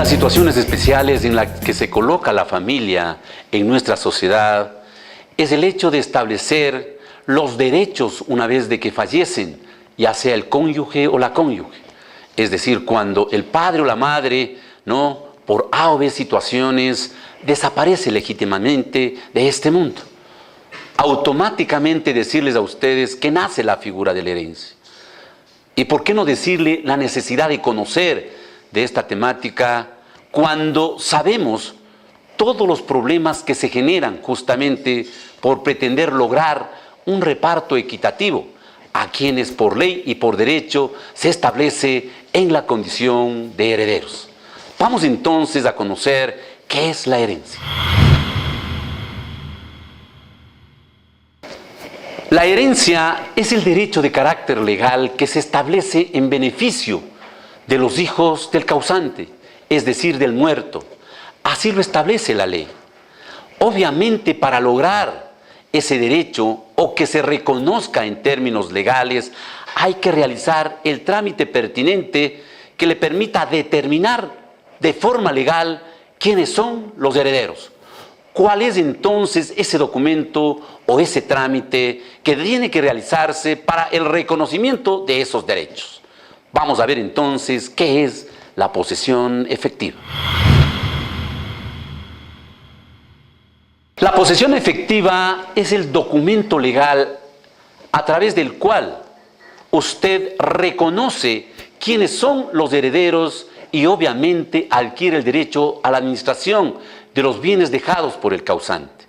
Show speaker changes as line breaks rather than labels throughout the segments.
las situaciones especiales en las que se coloca la familia en nuestra sociedad es el hecho de establecer los derechos una vez de que fallecen, ya sea el cónyuge o la cónyuge. Es decir, cuando el padre o la madre, ¿no?, por A o B situaciones, desaparece legítimamente de este mundo. Automáticamente decirles a ustedes que nace la figura de la herencia. ¿Y por qué no decirle la necesidad de conocer de esta temática cuando sabemos todos los problemas que se generan justamente por pretender lograr un reparto equitativo a quienes por ley y por derecho se establece en la condición de herederos? Vamos entonces a conocer qué es la herencia. La herencia es el derecho de carácter legal que se establece en beneficio de los hijos del causante, es decir, del muerto. Así lo establece la ley. Obviamente, para lograr ese derecho o que se reconozca en términos legales, hay que realizar el trámite pertinente que le permita determinar de forma legal quiénes son los herederos. ¿Cuál es entonces ese documento o ese trámite que tiene que realizarse para el reconocimiento de esos derechos? Vamos a ver entonces qué es la posesión efectiva. La posesión efectiva es el documento legal a través del cual usted reconoce quiénes son los herederos y obviamente adquiere el derecho a la administración de los bienes dejados por el causante.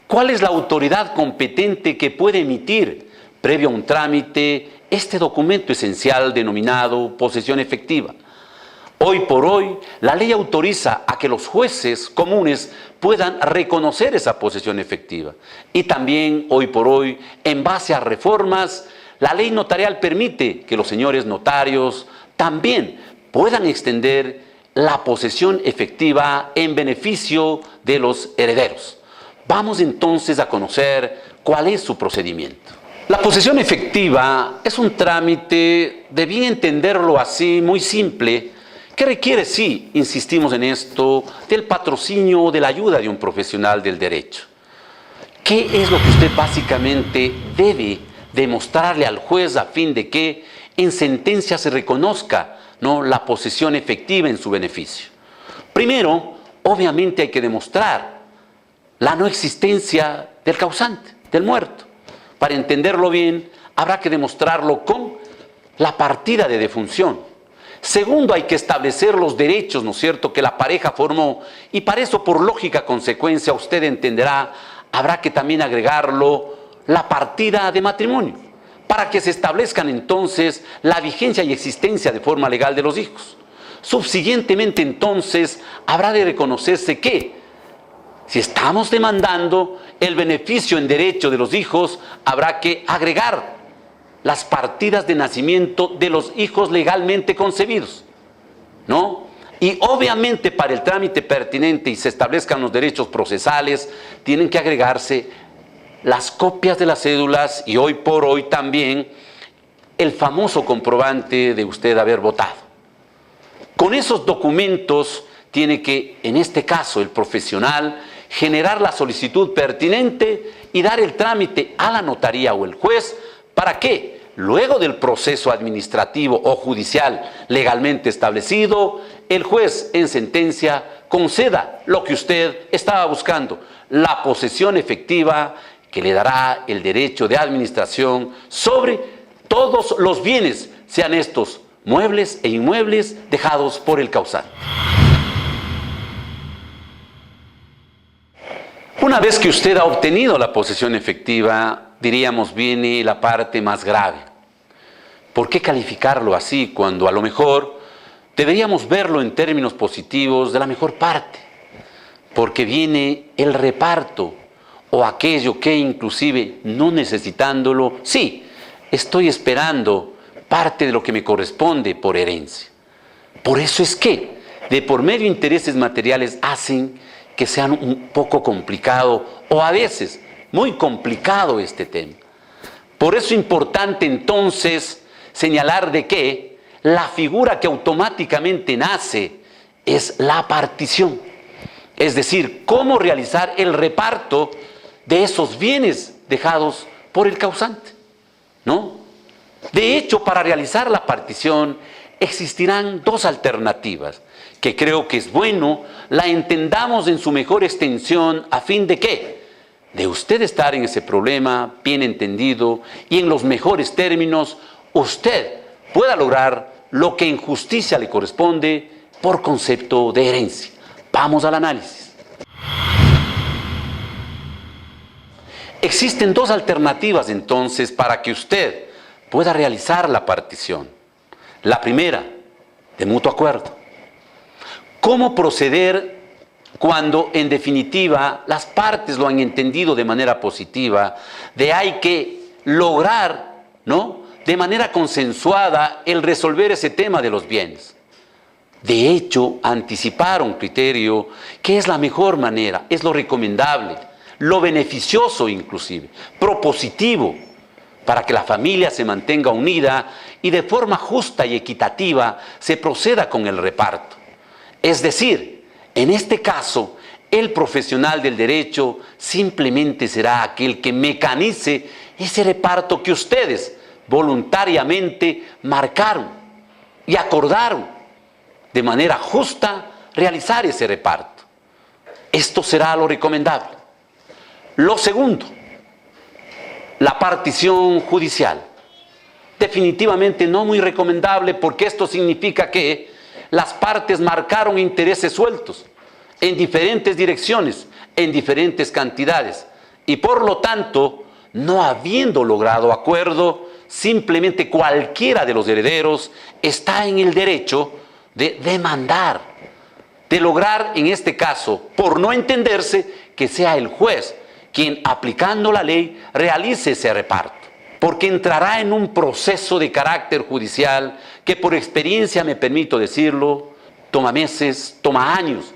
¿Cuál es la autoridad competente que puede emitir, previo a un trámite, este documento esencial denominado posesión efectiva? Hoy por hoy, la ley autoriza a que los jueces comunes puedan reconocer esa posesión efectiva. Y también, hoy por hoy, en base a reformas, la ley notarial permite que los señores notarios también puedan extender la posesión efectiva en beneficio de los herederos. Vamos entonces a conocer cuál es su procedimiento. La posesión efectiva es un trámite, de bien entenderlo así, muy simple, que requiere, sí, insistimos en esto, del patrocinio o de la ayuda de un profesional del derecho. ¿Qué es lo que usted básicamente debe demostrarle al juez a fin de que en sentencia se reconozca, ¿no?, la posesión efectiva en su beneficio? Primero, obviamente hay que demostrar la no existencia del causante, del muerto. Para entenderlo bien, habrá que demostrarlo con la partida de defunción. Segundo, hay que establecer los derechos, ¿no es cierto?, que la pareja formó, y para eso, por lógica consecuencia, usted entenderá, habrá que también agregarlo la partida de matrimonio, para que se establezcan entonces la vigencia y existencia de forma legal de los hijos. Subsiguientemente, entonces, habrá de reconocerse que, si estamos demandando el beneficio en derecho de los hijos, habrá que agregar las partidas de nacimiento de los hijos legalmente concebidos, ¿no? Y obviamente para el trámite pertinente y se establezcan los derechos procesales, tienen que agregarse las copias de las cédulas y hoy por hoy también el famoso comprobante de usted haber votado. Con esos documentos tiene que, en este caso, el profesional generar la solicitud pertinente y dar el trámite a la notaría o el juez. ¿Para qué? Luego del proceso administrativo o judicial legalmente establecido, el juez en sentencia conceda lo que usted estaba buscando, la posesión efectiva que le dará el derecho de administración sobre todos los bienes, sean estos muebles e inmuebles dejados por el causante. Una vez que usted ha obtenido la posesión efectiva, diríamos, viene la parte más grave. ¿Por qué calificarlo así cuando a lo mejor deberíamos verlo en términos positivos de la mejor parte? Porque viene el reparto o aquello que inclusive no necesitándolo, sí, estoy esperando parte de lo que me corresponde por herencia. Por eso es que de por medio intereses materiales hacen que sea un poco complicado o a veces muy complicado este tema. Por eso es importante entonces señalar de que la figura que automáticamente nace es la partición. Es decir, cómo realizar el reparto de esos bienes dejados por el causante, ¿no? De hecho, para realizar la partición existirán dos alternativas que creo que es bueno la entendamos en su mejor extensión a fin de ¿qué? De usted estar en ese problema bien entendido y en los mejores términos usted pueda lograr lo que en justicia le corresponde por concepto de herencia. Vamos al análisis. Existen dos alternativas entonces para que usted pueda realizar la partición. La primera, de mutuo acuerdo. ¿Cómo proceder cuando en definitiva las partes lo han entendido de manera positiva? De hay que lograr, ¿no?, de manera consensuada el resolver ese tema de los bienes. De hecho, anticipar un criterio que es la mejor manera, es lo recomendable, lo beneficioso inclusive, propositivo, para que la familia se mantenga unida y de forma justa y equitativa se proceda con el reparto. Es decir, en este caso, el profesional del derecho simplemente será aquel que mecanice ese reparto que ustedes voluntariamente marcaron y acordaron de manera justa realizar ese reparto. Esto será lo recomendable. Lo segundo, la partición judicial. Definitivamente no muy recomendable porque esto significa que las partes marcaron intereses sueltos en diferentes direcciones, en diferentes cantidades y por lo tanto, no habiendo logrado acuerdo, simplemente cualquiera de los herederos está en el derecho de demandar, de lograr en este caso, por no entenderse, que sea el juez quien aplicando la ley realice ese reparto, porque entrará en un proceso de carácter judicial que por experiencia me permito decirlo, toma meses, toma años,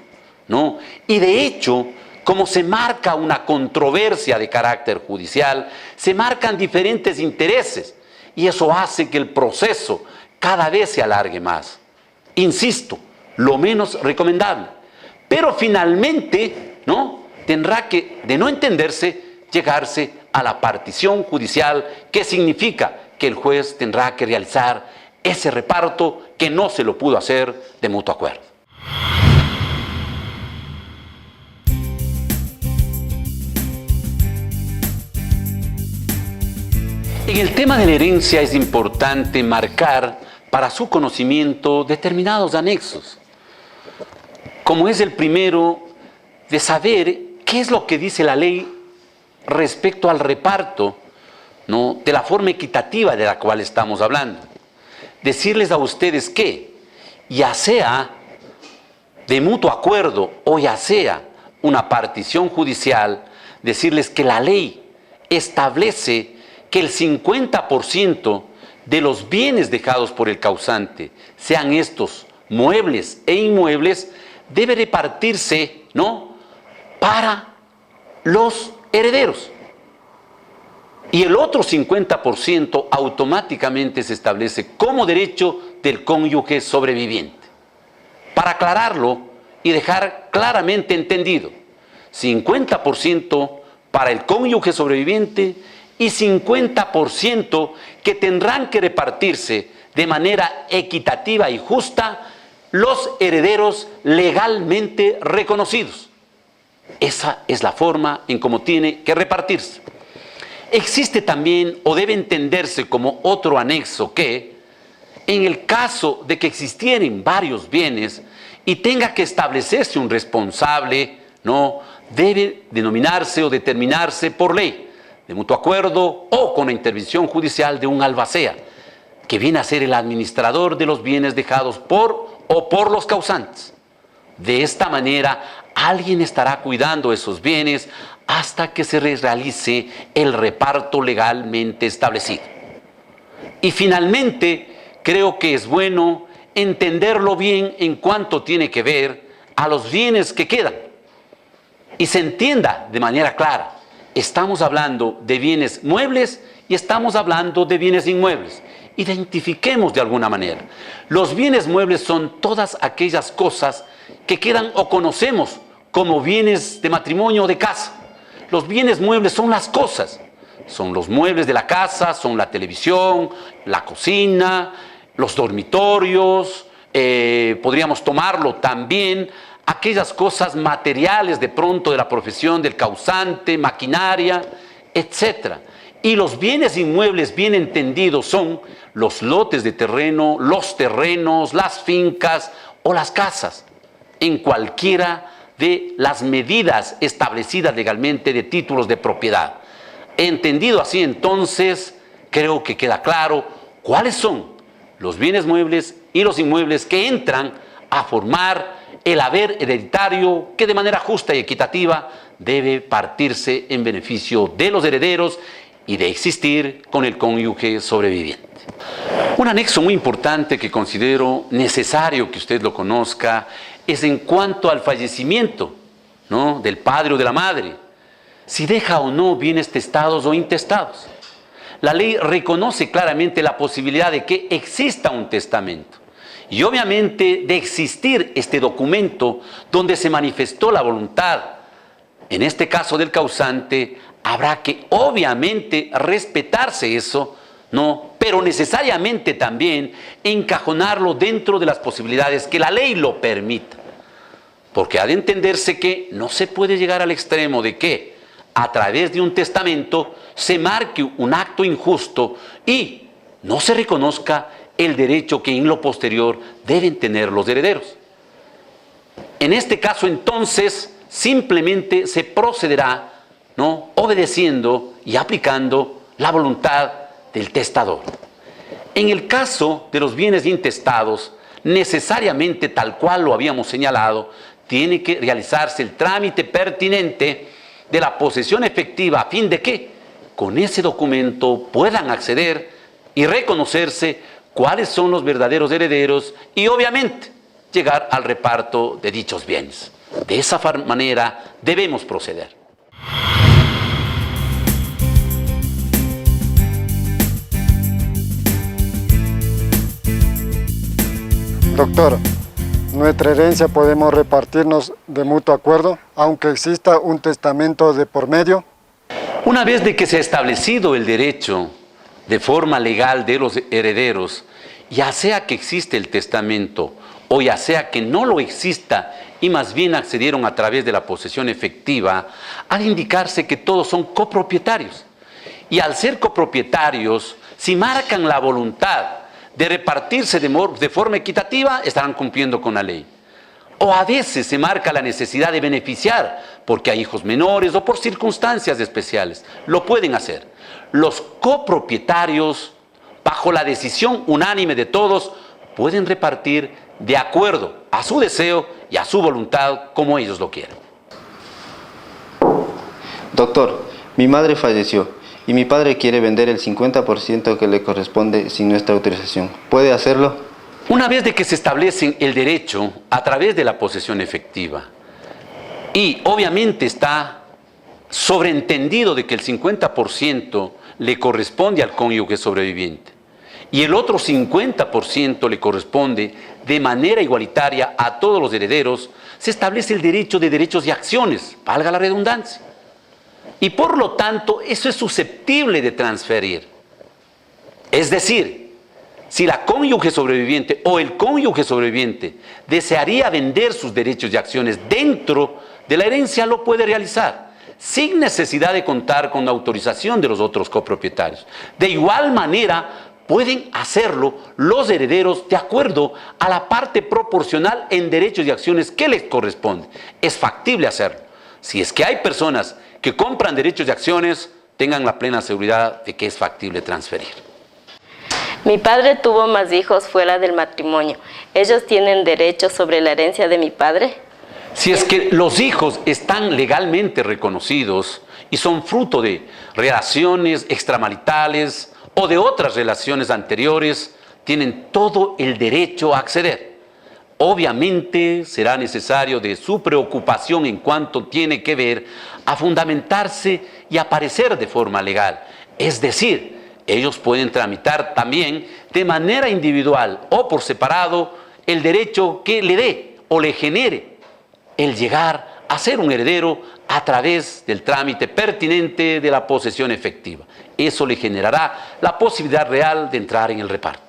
¿no? Y de hecho, como se marca una controversia de carácter judicial, se marcan diferentes intereses y eso hace que el proceso cada vez se alargue más. Insisto, lo menos recomendable, pero finalmente, ¿no?, tendrá que, de no entenderse, llegarse a la partición judicial, que significa que el juez tendrá que realizar ese reparto que no se lo pudo hacer de mutuo acuerdo. En el tema de la herencia es importante marcar para su conocimiento determinados anexos, como es el primero de saber qué es lo que dice la ley respecto al reparto, ¿no?, de la forma equitativa de la cual estamos hablando. Decirles a ustedes que, ya sea de mutuo acuerdo o ya sea una partición judicial, decirles que la ley establece que el 50% de los bienes dejados por el causante, sean estos muebles e inmuebles, debe repartirse, ¿no?, para los herederos. Y el otro 50% automáticamente se establece como derecho del cónyuge sobreviviente. Para aclararlo y dejar claramente entendido, 50% para el cónyuge sobreviviente y 50% que tendrán que repartirse de manera equitativa y justa los herederos legalmente reconocidos. Esa es la forma en cómo tiene que repartirse. Existe también, o debe entenderse como otro anexo, que en el caso de que existieran varios bienes y tenga que establecerse un responsable, ¿no?, debe denominarse o determinarse por ley, de mutuo acuerdo o con la intervención judicial de un albacea, que viene a ser el administrador de los bienes dejados por o por los causantes. De esta manera, alguien estará cuidando esos bienes hasta que se realice el reparto legalmente establecido. Y finalmente, creo que es bueno entenderlo bien en cuanto tiene que ver a los bienes que quedan. Y se entienda de manera clara, estamos hablando de bienes muebles y estamos hablando de bienes inmuebles. Identifiquemos de alguna manera. Los bienes muebles son todas aquellas cosas que quedan o conocemos como bienes de matrimonio o de casa. Los bienes muebles son las cosas, son los muebles de la casa, son la televisión, la cocina, los dormitorios, podríamos tomarlo también aquellas cosas materiales de pronto de la profesión del causante, maquinaria, etc. Y los bienes inmuebles bien entendidos son los lotes de terreno, los terrenos, las fincas o las casas, en cualquiera de las medidas establecidas legalmente de títulos de propiedad. Entendido así, entonces, creo que queda claro cuáles son los bienes muebles y los inmuebles que entran a formar el haber hereditario que de manera justa y equitativa debe partirse en beneficio de los herederos y de existir con el cónyuge sobreviviente. Un anexo muy importante que considero necesario que usted lo conozca es en cuanto al fallecimiento, ¿no?, del padre o de la madre, si deja o no bienes testados o intestados. La ley reconoce claramente la posibilidad de que exista un testamento y obviamente de existir este documento donde se manifestó la voluntad, en este caso del causante, habrá que obviamente respetarse eso, ¿no?, pero necesariamente también encajonarlo dentro de las posibilidades que la ley lo permita. Porque ha de entenderse que no se puede llegar al extremo de que a través de un testamento se marque un acto injusto y no se reconozca el derecho que en lo posterior deben tener los herederos. En este caso, entonces, simplemente se procederá, ¿no?, obedeciendo y aplicando la voluntad del testador. En el caso de los bienes intestados, necesariamente, tal cual lo habíamos señalado, tiene que realizarse el trámite pertinente de la posesión efectiva a fin de que con ese documento puedan acceder y reconocerse cuáles son los verdaderos herederos y obviamente llegar al reparto de dichos bienes. De esa manera debemos proceder.
Doctor, nuestra herencia podemos repartirnos de mutuo acuerdo, aunque exista un testamento de por medio.
Una vez de que se ha establecido el derecho de forma legal de los herederos, ya sea que existe el testamento o ya sea que no lo exista y más bien accedieron a través de la posesión efectiva, ha de indicarse que todos son copropietarios. Y al ser copropietarios, si marcan la voluntad de repartirse de forma equitativa, estarán cumpliendo con la ley. O a veces se marca la necesidad de beneficiar porque hay hijos menores o por circunstancias especiales. Lo pueden hacer. Los copropietarios, bajo la decisión unánime de todos, pueden repartir de acuerdo a su deseo y a su voluntad como ellos lo quieran.
Doctor, mi madre falleció y mi padre quiere vender el 50% que le corresponde sin nuestra autorización. ¿Puede hacerlo?
Una vez de que se establece el derecho a través de la posesión efectiva y obviamente está sobreentendido de que el 50% le corresponde al cónyuge sobreviviente y el otro 50% le corresponde de manera igualitaria a todos los herederos, se establece el derecho de derechos y acciones, valga la redundancia. Y por lo tanto, eso es susceptible de transferir. Es decir, si la cónyuge sobreviviente o el cónyuge sobreviviente desearía vender sus derechos y acciones dentro de la herencia, lo puede realizar, sin necesidad de contar con la autorización de los otros copropietarios. De igual manera, pueden hacerlo los herederos de acuerdo a la parte proporcional en derechos y acciones que les corresponde. Es factible hacerlo. Si es que hay personas que compran derechos y acciones, tengan la plena seguridad de que es factible transferir.
Mi padre tuvo más hijos fuera del matrimonio. ¿Ellos tienen derechos sobre la herencia de mi padre?
Si es que los hijos están legalmente reconocidos y son fruto de relaciones extramaritales o de otras relaciones anteriores, tienen todo el derecho a acceder. Obviamente será necesario de su preocupación en cuanto tiene que ver a fundamentarse y aparecer de forma legal. Es decir, ellos pueden tramitar también de manera individual o por separado el derecho que le dé o le genere el llegar a ser un heredero a través del trámite pertinente de la posesión efectiva. Eso le generará la posibilidad real de entrar en el reparto.